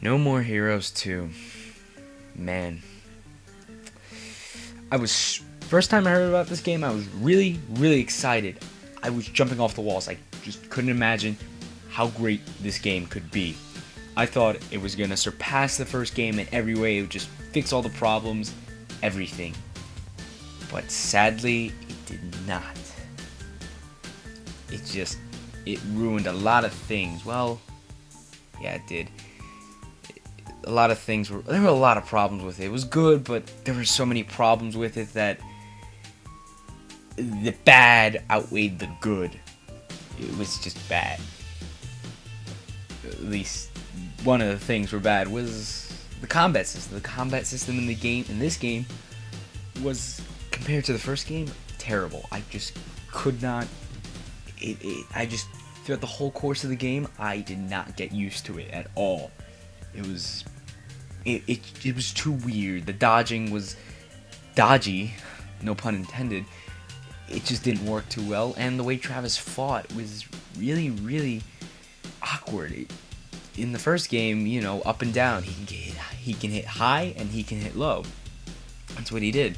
No More Heroes 2. Man. First time I heard about this game, I was really, really excited. I was jumping off the walls. I just couldn't imagine how great this game could be. I thought it was going to surpass the first game in every way. It would just fix all the problems, everything. But sadly, it did not. It ruined a lot of things. Well, yeah, it did. There were a lot of problems with it. It was good, but there were so many problems with it that the bad outweighed the good. It was just bad. At least one of the things were bad was the combat system. The combat system in this game was, compared to the first game, terrible. I just could not. Throughout the whole course of the game, I did not get used to it at all. It was too weird. The dodging was dodgy, no pun intended. It just didn't work too well, and the way Travis fought was really, really awkward. In the first game, up and down, he can hit high and he can hit low. That's what he did.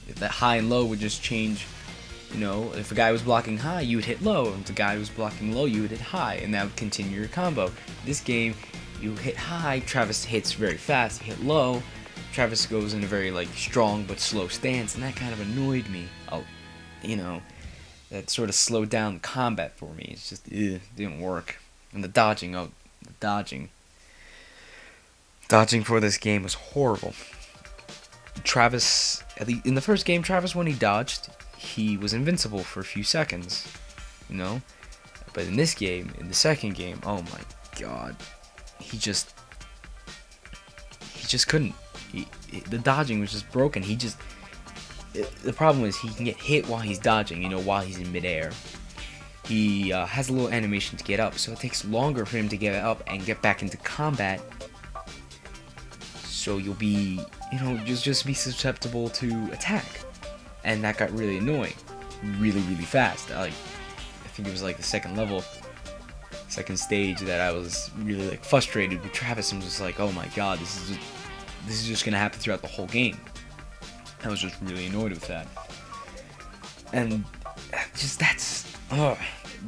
If that high and low would just change. If a guy was blocking high, you would hit low. If the guy was blocking low, you would hit high, and that would continue your combo. This game, you hit high, Travis hits very fast. You hit low, Travis goes in a very strong but slow stance, and that kind of annoyed me. That sort of slowed down the combat for me. It's just didn't work. And the dodging for this game was horrible. Travis, at least in the first game, Travis, when he dodged, he was invincible for a few seconds, But in this game, in the second game, oh my god, he just couldn't. The dodging was just broken. The problem is he can get hit while he's dodging, while he's in midair. He has a little animation to get up, so it takes longer for him to get up and get back into combat. So you'll be, just be susceptible to attack. And that got really annoying, really, really fast. I think it was the second stage that I was really frustrated with Travis, and was just oh my god, this is just gonna happen throughout the whole game. I was just really annoyed with that, and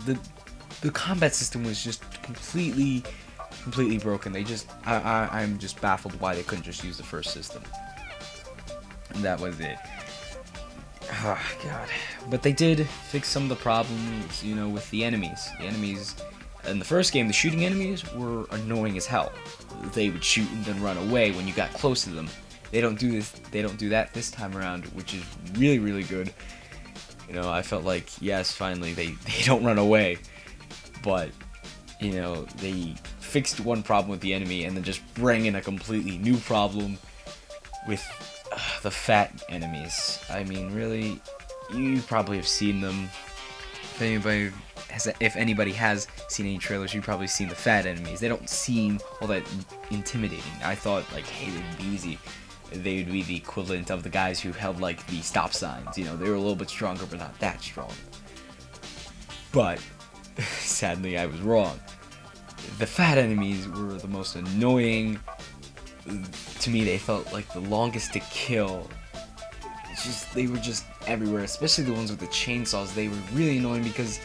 the combat system was just completely broken. I'm just baffled why they couldn't just use the first system. And that was it. Oh god. But they did fix some of the problems, with the enemies. The enemies in the first game, the shooting enemies were annoying as hell. They would shoot and then run away when you got close to them. They don't do that this time around, which is really, really good. I felt yes, finally they don't run away. But they fixed one problem with the enemy and then just bring in a completely new problem with the fat enemies. I mean, really, you probably have seen them. If anybody has seen any trailers, you've probably seen the fat enemies. They don't seem all that intimidating. I thought, hey, they'd be easy. They would be the equivalent of the guys who held, the stop signs. They were a little bit stronger, but not that strong. But, sadly, I was wrong. The fat enemies were the most annoying. To me, they felt the longest to kill. They were just everywhere, especially the ones with the chainsaws. They were really annoying because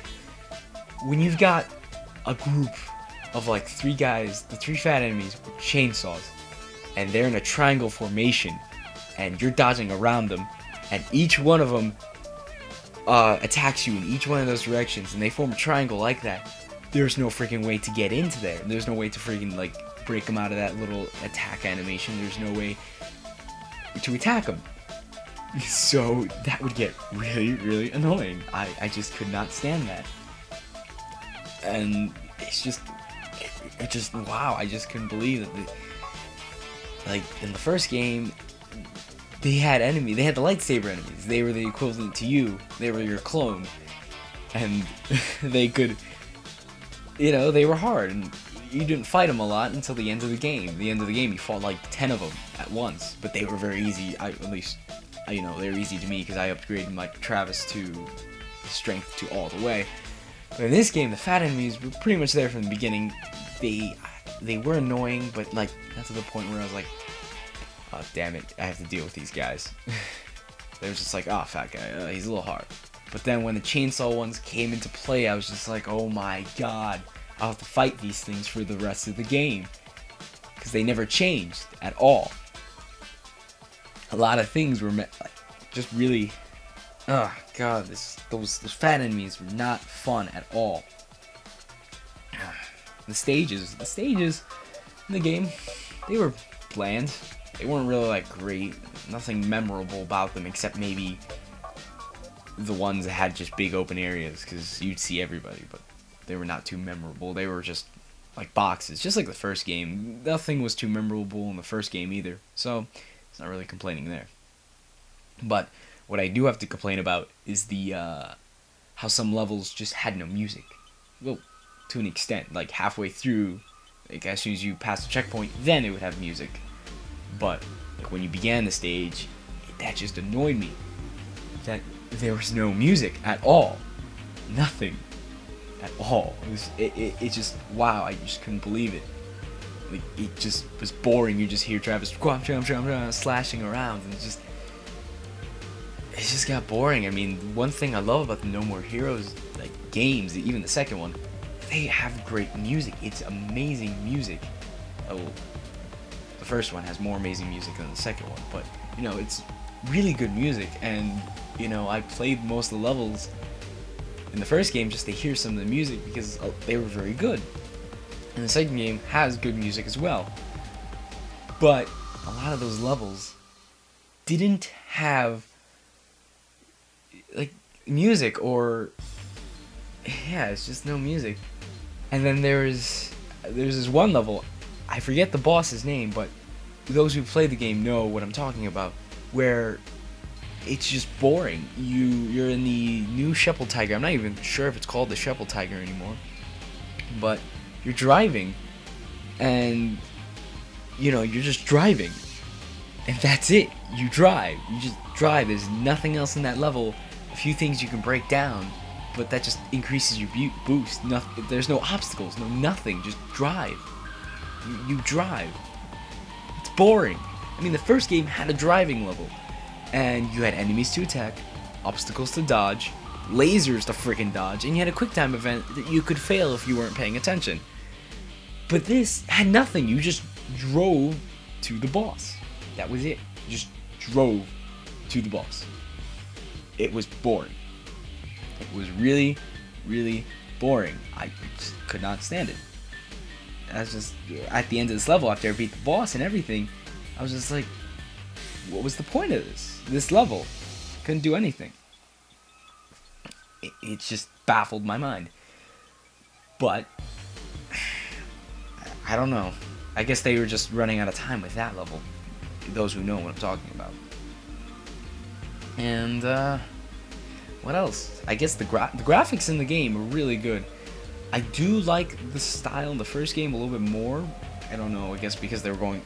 when you've got a group of three guys, the three fat enemies with chainsaws, and they're in a triangle formation, and you're dodging around them, and each one of them attacks you in each one of those directions, and they form a triangle like that, there's no freaking way to get into there. There's no way to freaking break them out of that little attack animation. There's no way to attack them. So that would get really, really annoying. I just could not stand that. And it just wow, I just couldn't believe that in the first game they had the lightsaber enemies. They were the equivalent to you. They were your clone. And they could, they were hard, and you didn't fight them a lot until the end of the game. The end of the game, you fought 10 of them at once, but they were very easy. At least, they were easy to me because I upgraded my Travis to strength to all the way. But in this game, the fat enemies were pretty much there from the beginning. they were annoying, but like not to the point where I was like, oh damn it, I have to deal with these guys. They was just like, oh fat guy, he's a little hard. But then when the chainsaw ones came into play, I was just like, oh my god, I'll have to fight these things for the rest of the game. Because they never changed at all. A lot of things were like, just really, oh god, those fat enemies were not fun at all. The stages in the game, they were bland. They weren't really like great. Nothing memorable about them except maybe the ones that had just big open areas, because you'd see everybody, but they were not too memorable. They were just like boxes, just like the first game. Nothing was too memorable in the first game either, so it's not really complaining there. But what I do have to complain about is the how some levels just had no music. Well, to an extent, like halfway through, like as soon as you pass the checkpoint, then it would have music. But like when you began the stage, that just annoyed me. That there was no music at all, nothing at all. It just, wow, I just couldn't believe it. Like it just was boring. You just hear Travis slashing around, and it just got boring. I mean, one thing I love about the No More Heroes like games, even the second one, they have great music. It's amazing music. Oh, the first one has more amazing music than the second one, but you know, it's really good music. And you know, I played most of the levels in the first game just to hear some of the music because they were very good. And the second game has good music as well, but a lot of those levels didn't have like music, or yeah, it's just no music. And then there's this one level, I forget the boss's name, but those who play the game know what I'm talking about, where it's just boring. You're in the new Sheppel Tiger. I'm not even sure if it's called the Sheppel Tiger anymore, but you're driving, and you know, you're just driving, and that's it. You just drive. There's nothing else in that level. A few things you can break down, but that just increases your boost. Nothing. There's no obstacles, no nothing. Just drive. You drive. It's boring. I mean, the first game had a driving level, and you had enemies to attack, obstacles to dodge, lasers to freaking dodge, and you had a quick time event that you could fail if you weren't paying attention. But this had nothing. You just drove to the boss. That was it. You just drove to the boss. It was boring. It was really, really boring. I just could not stand it. I was just, at the end of this level, after I beat the boss and everything, I was just like, what was the point of this level? Couldn't do anything. It just baffled my mind. But I don't know. I guess they were just running out of time with that level. Those who know what I'm talking about. And what else? I guess the graphics in the game are really good. I do like the style in the first game a little bit more. I don't know. I guess because they were going.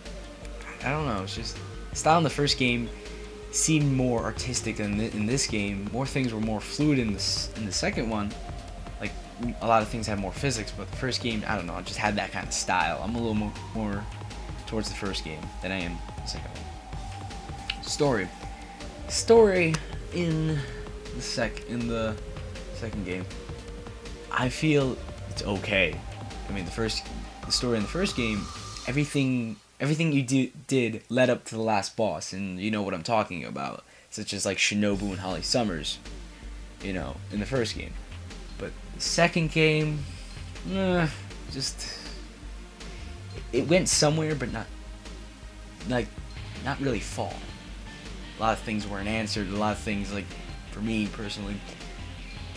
I don't know. It's just the style in the first game seemed more artistic than in this game. More things were more fluid in the second one. Like a lot of things had more physics, but the first game, I don't know. I just had that kind of style. I'm a little more towards the first game than I am the second one. Story in the second game, I feel it's okay. I mean, the story in the first game, everything you did led up to the last boss, and you know what I'm talking about, such as like Shinobu and Holly Summers, you know, in the first game. But the second game, just it went somewhere, but not really far. A lot of things weren't answered. A lot of things, like for me personally,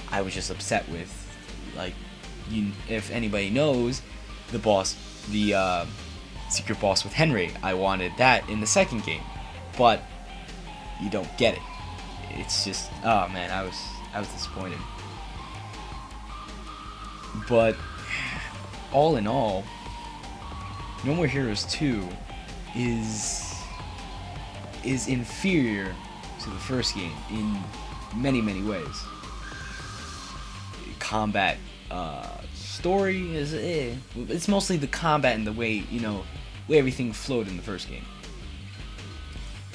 I was just upset with. Like, if anybody knows, the secret boss with Henry, I wanted that in the second game, but you don't get it. It's just, oh man, I was disappointed. But all in all, No More Heroes 2 is inferior to the first game in many ways. Combat Story is it's mostly the combat and the way way everything flowed in the first game.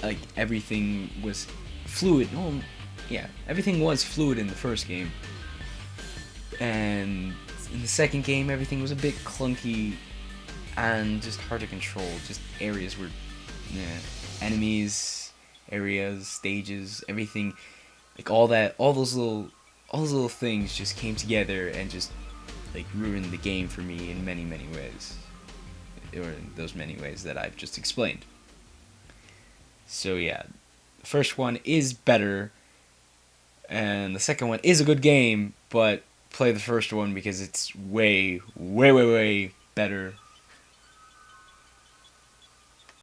Like everything was fluid. Oh, yeah, everything was fluid in the first game, and in the second game everything was a bit clunky and just hard to control. Just areas were, enemies, areas, stages, everything, like all those little things just came together and just like ruined the game for me in many ways, or in those many ways that I've just explained. So yeah, the first one is better, and the second one is a good game, but play the first one because it's way better